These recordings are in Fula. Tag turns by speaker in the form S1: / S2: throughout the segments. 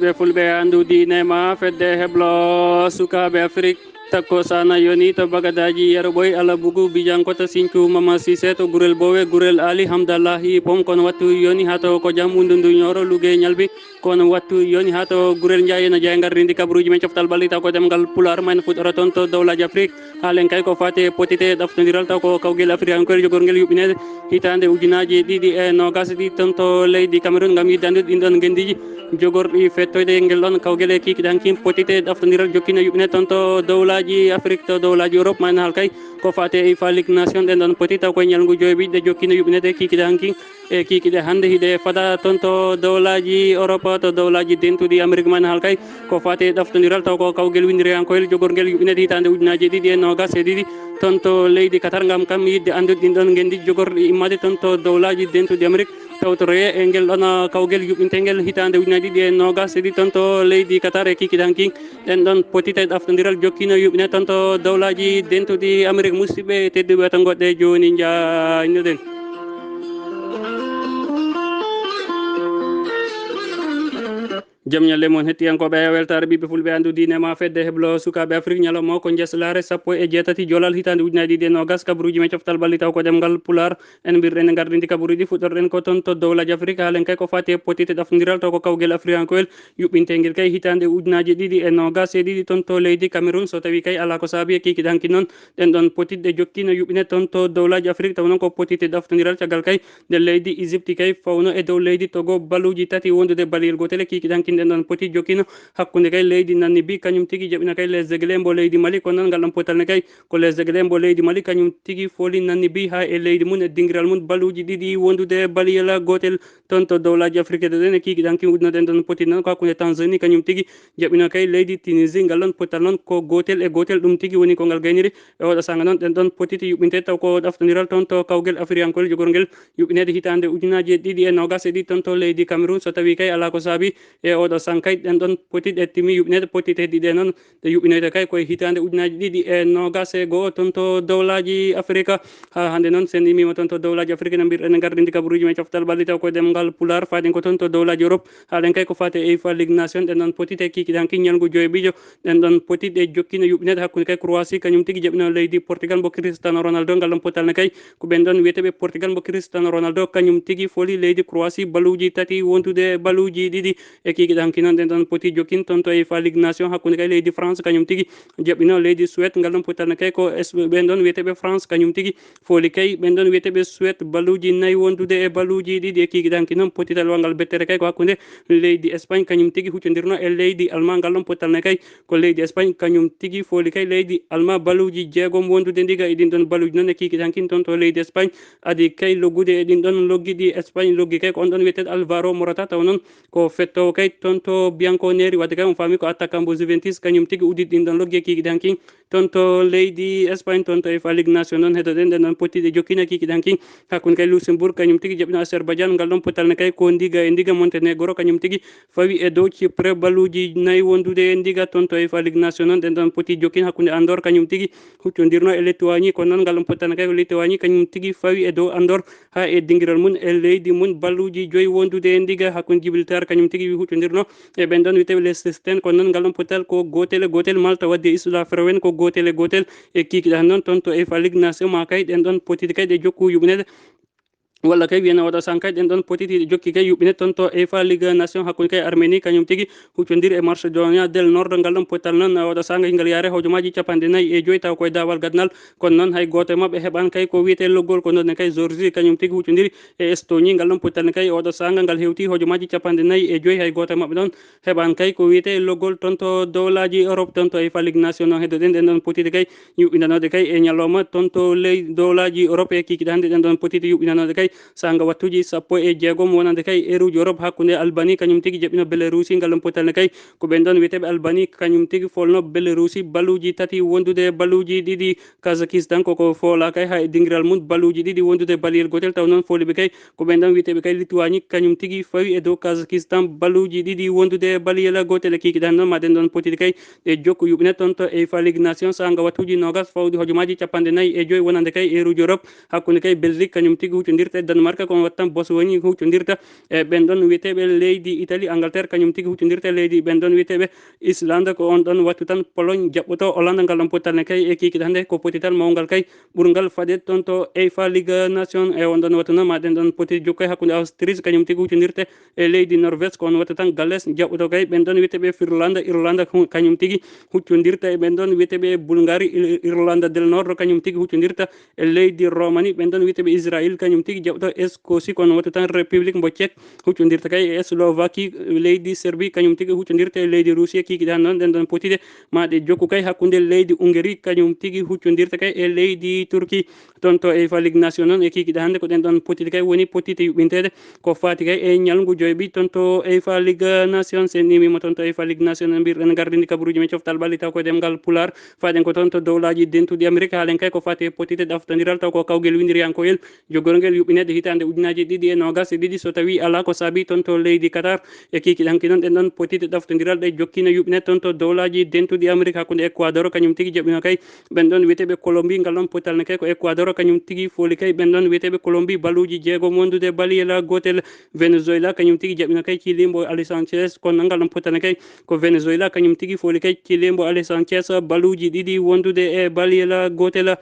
S1: musidɓe fulɓe andude nema fedde heblo sukaɓe Afrique takko sana yoni to bagadaji yero ɓoy ala bugu bijankota Sinthiou Mama Cissé to gurel bowe gurel Ali Hamdallahi pom kono wattu yoni hato ko jam wundundu ñoro lugue ñalbi kono wattu yoni hato gurel jayena jay garrindi kabruji men coftal ballita ko demgal pular man fuɗɗora toon to dowlaji Afrique halen kay ko fate potite ɗaftodiral taw ko kawguel africankore jogorguel yuɓinede hitande ujunaji ɗiɗi e nogas ɗi toon to leydi Cameroun gam yiddande ɗin ɗon gendiji jogorɗi fettoyde ngel ɗon kawguel kikiɗan kin potite ɗaftodiral jokkina yuɓine toon to dowlaji Afrique to dowlaji Europe man hal kay ko fate IFA Ligue Nation ɗen ɗon poti taw koye ñalngu joyɓiɗe jokkina yuɓinede kikiɗan kin e kikiɗe hande hiɗe fada toon to dowlaji Europe to dowlaji dentuɗi Amérique man hal kay ko fate ɗaftodiral taw ko kawguel windiriyankoyel jogorguel yuɓinede hitande ujunaji ɗiɗi e nogas e ɗiɗi toon to leydi Qatar gam kam yidde andude ɗin ɗon gendi jogorɗi immade toon to dowlaji dentuɗi Amérique tawtoroye e ngel ɗon kawguel yuɓintegel hitande ujunaji ɗiɗi e nogas e ɗiɗi toon to leydi Qatar e kikiɗan kin ɗen ɗon potite ɗaftodiral jokkino yuɓine toon to dowlaji dentuɗi Amérique musidɓe tedduɓe to goɗɗe joni jaynoɗen jam ñalle moon hettiyankoɓe weltare ɓiɓɓe fulɓe andude nema fedde heblo sukaɓe Afrique ñalawma ko jeslare sappo e jeetati jolal hitande ujunaji ɗiɗi e nogas kabaruji men coftal balli taw ko demgal pular en mbirɗen gardidi kabaruji fuɗɗorɗen ko toon to dowlaji Afrique halen kay ko fati e potite ɗaftodiral taw ko kawguel africankowel yuɓɓintegel kay hitande ujunaji ɗiɗi e nogas e ɗiɗi toon to leydi Cameroun so tawi kay ala ko saabi e kikiɗanki noon ɗen ɗon potitɗe jokkino yuɓine toon to dowlaji Afrique taw noon ko potite ɗaftodiral caggal kay nde leydi Égypte kay fawno e dow leydi Togo baluji tati wondude baliyel gotel kikiɗanki ɗen ɗon poti jokkino hakkude kay leydi Namibie kañum tigui jaɓina kay les Aiglés mbo leydi Mali kono noon ngal ɗon potalne kay ko les Aiglés mbo leydi Mali kañum tigui fooli Namibie ha e leydi mum e dinguiral mum baluji ɗiɗi wondude baliyel gotel toon to dowlaji Afrique ɗen e kikiɗanki udnoɗen ɗon poti noon ko hakkude Tanzanie kañum tigui jaɓina kay leydi Tunisie ngal ɗon potal noon ko gotel e gotel ɗum tigui woni ko ngal gayniri e oɗo sanga noon ɗen ɗon potiti yuɓɓinte taw ko ɗaftodiral toon to kawguel africankol jogorguel yuɓɓinede hitande ujunaji ɗiɗi e nogas e ɗiɗi toon to leydi Cameroun so tawi kay ala ko saabi e oɗo sang kay ɗen ɗon potiɗe timi yuɓɓinede potite ɗiɗi noon ɗe yuɓɓinoyte kay koye hitande ujunaji ɗiɗi e nogas e goho toon to dowlaji Afrique ha hande noon sen imima toon to dowlaji Afrique no mbirɗen gardidi kabaruji men coftal balli taw koye demgal pular faɗin ko toon to dowlaji Europe halen kay ko fate IFA Ligue Nation ɗen ɗon potite kikiɗanki ñalngu joyɓijo ɗen ɗon potitɗe jokkino yuɓɓinede hakkude kay Croatie kañum tigui jaɓino leydi Portugal mbo Cristiano Ronaldo ngal ɗon potalne kay ko ɓen ɗon wiyeteɓe Portugal mbo Cristiano Ronaldo kañum tigui fooli leydi Croatie baluji tati wondude baluji ɗiɗi e kikiɗanki noon ɗen ɗon poti jokkin toon to IFA Ligue Nation hakkude kay leydi France kañum tigui jaɓino leydi Suède ngal ɗon potalne kay ko ɓen ɗon wiyeteɓe France kañum tigui fooli kay ɓen ɗon wiyeteɓe Suède baluji nayyi wondude e baluji ɗiɗi e kikiɗanki noon potital ngal bettere kay ko hakkude leydi Espagne kañum tigui huccodirno e leydi Allemand ngal ɗon potalne kay ko leydi Espagne kañum tigui fooli kay leydi Allemand baluji jeegom wondude ndiga e ɗin ɗon baluji noon e kikiɗankin toon to leydi Espagne adi kay loggude e ɗin ɗon logguiɗi Espagne loggi kay ko on ɗon wiyeteɗo Alvaro Morata taw noon ko fettowo kay toon to Bianconeri wadde kay on faami ko attaquant mbo Juventus kañum tigui uddiɗ ɗin ɗon loggi e kikiɗankin toon to leydi Espagne toon to IFA Ligue Nation noon heɗoɗen ɗen ɗon pottiɗe jokkina kikiɗankin hakkude kay Luxembourg kañum tigui jaɓino Azerbaïdjan ngal ɗon potalne kay ko ndiga e ndiga Monténégro kañum tigui fawi e dow Chypre baluji nayyi wondude e ndiga toon to IFA Ligue Nation noon ɗen ɗon poti jokkin hakkude Andorre kañum tigui huccodirno e Lituanie kono noon ngal ɗon potalne kay ko Lituanie kañum tigui fawi e dow Andorre ha e dinguiral mum e leydi mum baluji joyyi wondude e ndiga hakkude Gibraltar kañum tigui huccodirno e ɓen ɗon wiyeteɓe Liechtenstein kono noon ngal ɗon potal ko gotel e gotel Malta wadde Isla Féroé ko gotel e gotel e kikiɗan noon toon to IFA Ligue Nation ma kay ɗen ɗon potiti kay ɗe jokku yuɓinede walla kay wiyana oɗo san kay ɗen ɗon potiti jokki kay yuɓɓine toon to IFA Ligue Nation hakkude kay Arménie kañum tigui huccodiri e Macédonia del Nord ngal ɗon potal noon oɗo sanga ngal yaare hojomaji capanɗe nayyi e joyyi taw koye dawal gadnal kono noon hay goto e mabɓe heɓan kay ko wiyete loggol ko noon kay Géorgie kañum tigui huccodiri e Estonie ngal ɗon potalne kay oɗo sanga ngal hewti hojomaji capanɗe nayyi e joyyi hay goto e mabɓe noon heɓan kay ko wiyete loggol toon to dowlaji Europe toon to IFA Ligue Nation noon heɗoɗen ɗen ɗon potiti kay yuɓɓinanode kay e ñalawma toon to ley dowlaji Europe e kikiɗe hande ɗen ɗon potiti yuɓɓinanode kay sanga wattuji sappo e jeegom wonande kay eruji Europe hakkude Albanie kañum tigui jaɓino Bélarussie ngal ɗon potalne kay ko ɓen ɗon wiyeteɓe Albanie kañum tigui folno Bélarussie baluji tati wondude baluji ɗiɗi Kazakhstan koko foola kay ha e dinguiral mum baluji ɗiɗi wondude baliyel gotel taw noon foliɓe kay ko ɓen ɗon wiyeteɓe kay Lituanie kañum tigui fawi e dow Kazakhstan baluji ɗiɗi wondude baliyel gotel e kikiɗan noon ma ɗen ɗon potiti kay e jokku yuɓɓine toon to IFA Ligue Nation sanga wattuji nogas fawdi hojomaji capanɗe nayyi e joyyi wonande kay eruji Europe hakkude kay Belgique kañum tigui huccodirte huccondirta Denmark ko wattan Boswani huccondirta ben don witeɓe leydi Italie Angleterre kañum tigi huccondirta leydi ben don witeɓe Islande ko on ɗon wattu tan Pologne jaɓɓoto Hollande ngal ɗon pottal ne kay e kikiɗe hande ko potital mawgal kay ɓurgal fadet ton to UEFA Ligue Nation e on ɗon wattu noon maɗen ɗon poti jokko hakkude Autriche kañum tigi huccondirte e leydi Norvège ko on wattu tan Galles jaɓɓoto kay ɓen ɗon witeɓe Finlande Irlande kañum tigi huccondirta e ɓen ɗon witeɓe Bulgarie Irlande del Nord kañum tigi huccondirta e leydi Roumanie ɓen ɗon witeɓe Israël kañum tigi jaɓɓoto Escotie kono wattu tan République mbo Tchèque huccondirta kay e Slovaquie leydi Serbie kañum tigi huccondirta e leydi Russie kikiɗe han noon ɗen ɗon potide maɗe jokku kay hakkude leydi Hongrie kañum tigi huccondirta kay e leydi Turquie toon to UEFA Ligue Nation noon e kikiɗe hande ko ɗen ɗon potide kay woni potite yuɓɓintede ko fati kay e ñalngu joyɓi toon to UEFA Ligue Nation sen nimima toon to UEFA Ligue Nation mbirɗen gardini kabaruji men coftal balli taw ko demgal pular faɗen ko toon to dowlaji dentuɗi Amérique haalen kay ko fati e potite ɗaftodiral taw ko kawguel windiryankoyel jogorguel yuɓɓinede hitande ujunaji ɗiɗi e nogas e ɗiɗi so tawi ala ko saabi toon to leydi Qatar e kikiɗe hanki noon ɗen ɗon potite ɗaftodiral ɗe jokkino yuɓɓinede toon to dowlaji dentuɗi Amérique hakkude Équador kañum tigi jaɓɓino kay ɓen ɗon wiyeteɓe Colombie ngal ɗon potal ne kay ko Équador kañum tigi fooli kay ɓen ɗon wiyeteɓe Colombie baluji jeegom wondude baliyela gotel Venezuela kañum tigi jaɓɓino kay cilimbo Alexis Sanchez kono ngal ɗon potal ne kay ko Venezuela kañum tigi fooli kay cilimbo Alexis Sanchez baluji ɗiɗi wondude e baliyela gotel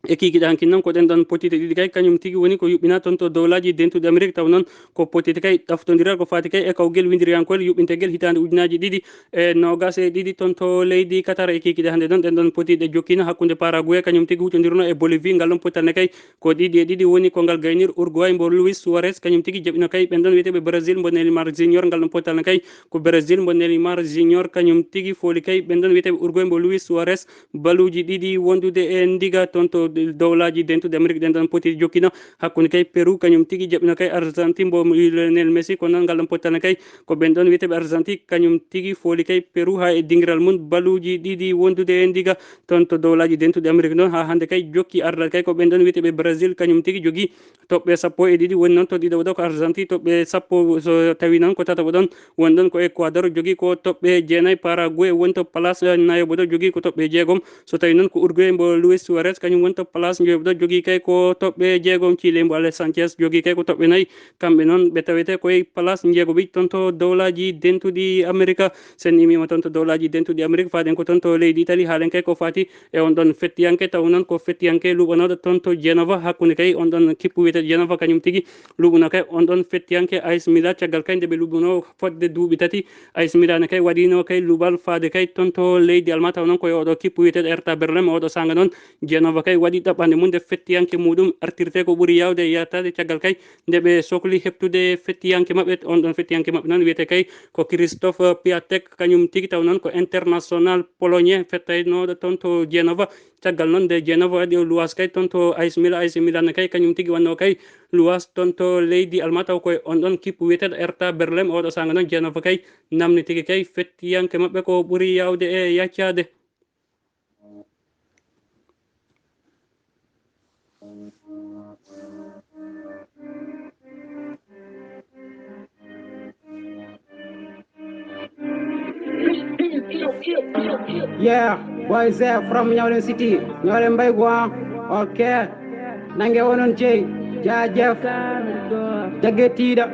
S1: e kikiɗe hanki noon ko ɗen ɗon potite ɗiɗi kay kañum tigi woni ko yuɓɓina toon to dowlaji dentuɗe Amérique taw noon ko potite kay ɗaftodiral ko fati kay e kawguel windiryankol yuɓɓintegel hitande ujunaji ɗiɗi e nogas e ɗiɗi toon to leydi Qatar e kikiɗe hande noon ɗen ɗon potiɗe jokkino hakkude Paraguay kañum tigi huccodirno e Bolivie ngal ɗon potal ne kay ko ɗiɗi e ɗiɗi woni ko ngal gaynir Uruguay mbo Luis Suarez kañum tigi jaɓɓino kay ɓen ɗon wiyeteɓe Brésil mbo Neymar Junior ngal ɗon potal ne kay ko Brésil mbo Neymar Junior kañum tigi fooli kay ɓen ɗon wiyeteɓe Uruguay mbo Luis Suarez baluji ɗiɗi wondude e ndiga toon to dowlaji dentude Amérique ɗen ɗon poti jokkino hakkude kay Pérou kañum tigi jaɓɓino kay Argentine mbo Lionel Messi ko noon ngal ɗon pottane kay ko ɓen ɗon wiyeteɓe Argentine kañum tigi fooli kay Pérou ha e dingiral mum baluji ɗiɗi wondude e ndiga toon to dowlaji dentude Amérique noon ha hande kay jokki ardal kay ko ɓen ɗon wiyeteɓe Brésil kañum tigi jogui toɓɓe sappo e ɗiɗi woni noon to ɗiɗo ɗo ko Argentine toɓɓe sappo so tawi noon ko tataɓo ɗon woni ɗon ko Équador jogui ko toɓɓe jeenayyi Paraguay woni to place nayoɓo ɗo jogui ko toɓɓe jeegom so tawi noon ko Uruguay mbo Luis Suarez kañum woni to place joyoɓo ɗo jogui kay ko toɓɓe jeegom Chile mbo Alexis Sanchez jogui kay ko toɓɓe nayyi kamɓe noon ɓe tawete koye place jeegoɓi toon to dowlaji dentuɗi Amérique sen imima toon to dowlaji dentuɗi Amérique faden ko toon to leydi Italie haalen kay ko fati e on ɗon fettiyanke taw noon ko fettiyanke luɓanoɗo toon to Genova hakkude kay on ɗon kippu wiyete Genova kañum tigi luɓuno kay on ɗon fettiyanke AS Milan caggal kay nde ɓe luɓuno fodde duuɓi tati AS Milan kay waɗino kay luɓal faade kay toon to leydi Allemagne taw noon koye oɗo kippu wiyeteɗo Hertha Berlin oɗo sanga noon Genova kay waɗi ɗaɓɓande mum nde fettiyanke muɗum artirte ko ɓuuri yawde yettade caggal kay nde ɓe sohli heɓtude fettiyanke mabɓe on ɗon fettiyanke mabɓe noon wiyete kay ko Christophe Piatek kañum tigi taw noon ko international polonais fettaynoɗo toon to Genova caggal noon nde Genova waɗi luwas kay toon to AS Milan kay kañum tigi wanno kay luwas toon to leydi Allemagne taw koye on ɗon kippu wiyeteɗo Hertha Berlin oɗo sanga noon Genova kay namni tigi kay fettiyanke mabɓe ko ɓuuri yawde e yaccade.
S2: Yeah, boys there from Nyawlen City, Nyawlen Baigwa, okay. Nange wonon jey, jaajef, jagetida,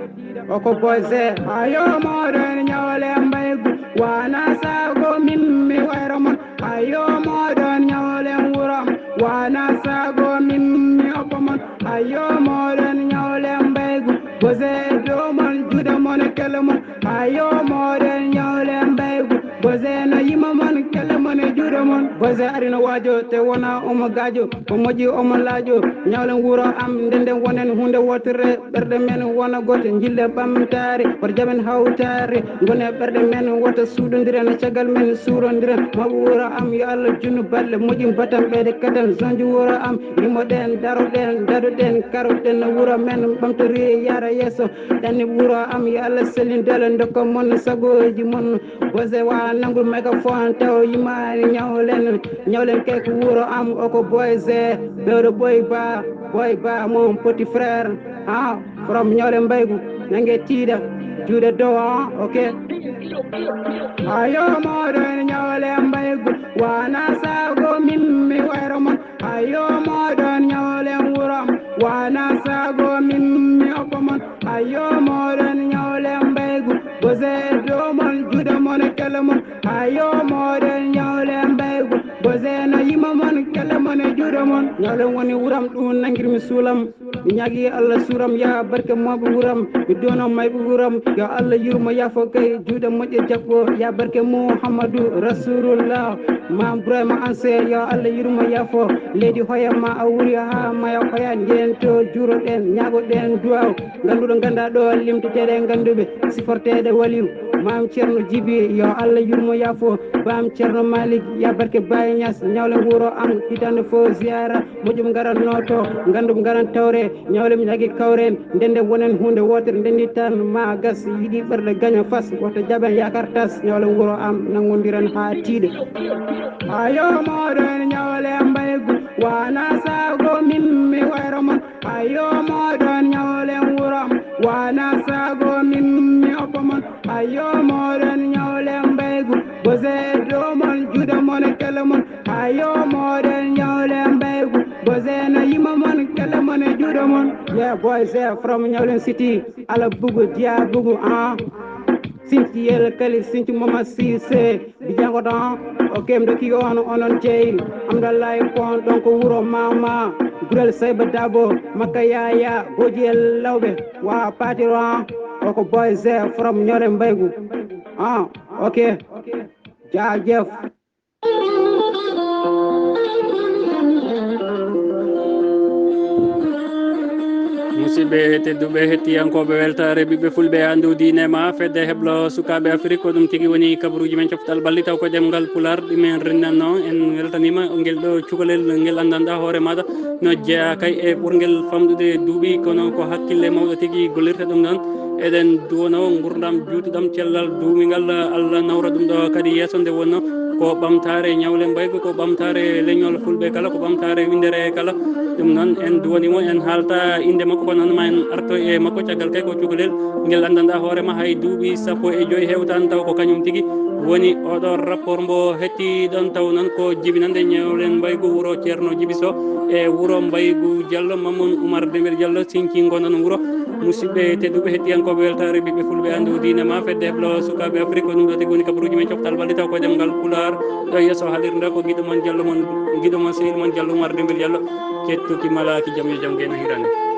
S2: oko boys there. Ayo modern Nyawlen Baigu, wana sago mimmi wairamon. Ayo modern Nyawlen Wuram, wana sago mimmi opamon. Ayo modern Nyawlen Baigu, boze domon judamon kelemon. Ayo modern Nyawlen Baigu, boze na yimamon kelemon judamon. Boze arina wajo te wona omo gajo, omoji omo lajo. Nyawlen wuro am ndende wonen hunde wotere ɓerde men wona gote jille ɓamtare woto jaɓen hawtare gone ɓerde men wota suuɗodiren caggal men suurodiren maɓe wuro am yo Allah junnu balle moƴƴi batan ɓeyde katan zonji wuro am yimoɗen daroɗen dadoɗen karoɗen no wuro men ɓamtori yara yesso ɗanni wuro am yo Allah sellindele dokka mon sagoji mon bose wa nanggu mégaphone taw yimani ñawlen kay ko wuro am oko boyse ɓewɗo boy ba mon petit frère from Nyawlen Baigu nangue tiiɗa juuɗe dow ok ayo moɗon Nyawlen Baigu wana sago mimmi wayro mon ayo moɗon Nyawlen wuram wana sago boseno yima mon kele mon e juuɗe mon ñawlen woni wuram ɗum nangirmi suulam mi ñagi allah suram ya barke moɓe wuram mi dono mayɓe wuram yo allah yurmo yafo kay juuɗe moƴƴe jaɓɓo ya barke mouhammadou rasulullah mam brahima anse yo allah yurmo yafo leydi hoyama a wuuri ha maya hoya nden to juuroɗen ñagoɗen duwaw ganduɗo ganda ɗo limteteɗe ganduɓe siforteɗe waliru mam ceerno djiby yo allah yurmo yafo bam ceerno malik ya barke baye ñas ñawle wuuro am hitande fo ziyara moƴƴum garanno to gandum garan tawre ñawle mi ñagui kawren ndende wonen hunde wotere ndendi tan ma gas yiiɗi ɓerɗe gaña fas woto jaaɓen yakar tas ñawle wuuro am nangodiren ha tiiɗe ayo moɗon ñawle mbaygu wana sago min mi wayro mon ayo moɗon ñawle wuuram wana sago min mi oppa mon ayo moɗon ñawle mbaygu bose domon juuɗe mon kele mon ayo moɗon ñawle mbaygu bose no yima mon kele mon e juuɗe mon yeah boys from Ñawlen City ala bugu dia bugu sinti yel kali sinti mama sise di jango don ok mdo ki on onon jeyi amdalay kon donc wuro mama gurel sayba dabo makayaya bojel lawbe wa patiro ko boys from Ñawlen Mbaygu ok jaajëf
S1: musidɓe tedduɓe hettiyankoɓe weltare ɓiɓɓe fulɓe andu dinema fedde heblo sukaɓe afrique ko ɗum tigui woni kabaruji men coftal balli taw ko ɗemgal pular ɗumen rennanno en weltanima guel ɗo cukalel guel andanɗa hoore maɗa no jeeya kay e ɓurguel famɗude duuɓi kono ko hakkille mawɗo tigui gollirta ɗum ɗon eɗen duwono gurdam juutuɗam cellal duumigal Allah nawra ɗum ɗo kadi yesso nde wonno ko ɓamtare Ñawlen Mbaygu ko ɓamtare leñol fulɓe kala ko ɓamtare windere kala ɗum noon en duwanimo en haalta inde makko ko noon ma en arto e makko caggal kay ko cukalel guel andanɗa hoorema hay duuɓi 15 hewtani taw ko kañum tigui woni oɗo rapport mbo hetti ɗon taw noon ko jibinande Ñawlen Mbaygu wuuro ceerno Djiby Sow e wuuro Mbaygu Diallo Mamadou Oumar Demel Diallo sinki gonon wuuro musidɓe tedduɓe hettiyankoɓe weltare ɓiɓɓe fulɓe andu dinema fedde heblo sukaɓe afrique ko ɗum ɗo tigui woni kabaruji men coftal balɗe taw ko ɗemgal pular ɗo yesso haalirde ko guiɗo moon Diallo moon guiɗo moon sehil moon Diallo Oumar Demel Diallo kettuki malaki jaam yo jaam gueno hirande